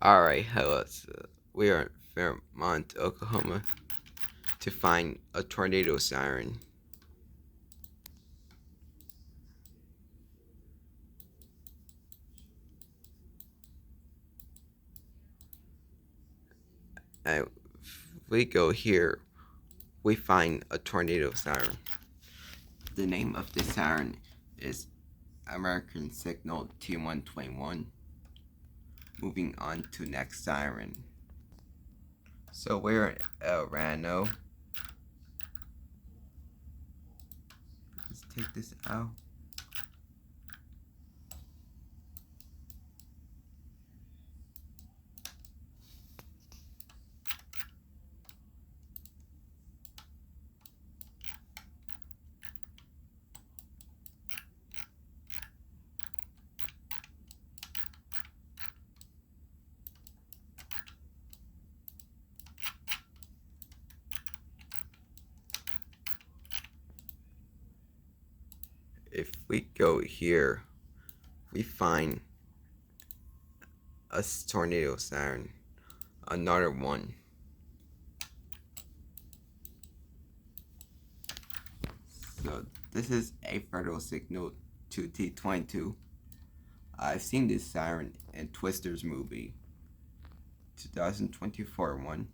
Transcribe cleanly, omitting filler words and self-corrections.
Alright, hello. We are in Fairmont, Oklahoma to find a tornado siren. And if we go here, we find a tornado siren. The name of the siren is American Signal T121. Moving on to next siren. So we're in El Rano. Let's take this out. If we go here, we find a tornado siren. Another one. So this is a federal signal 2T22. I've seen this siren in Twister's movie, 2024 one.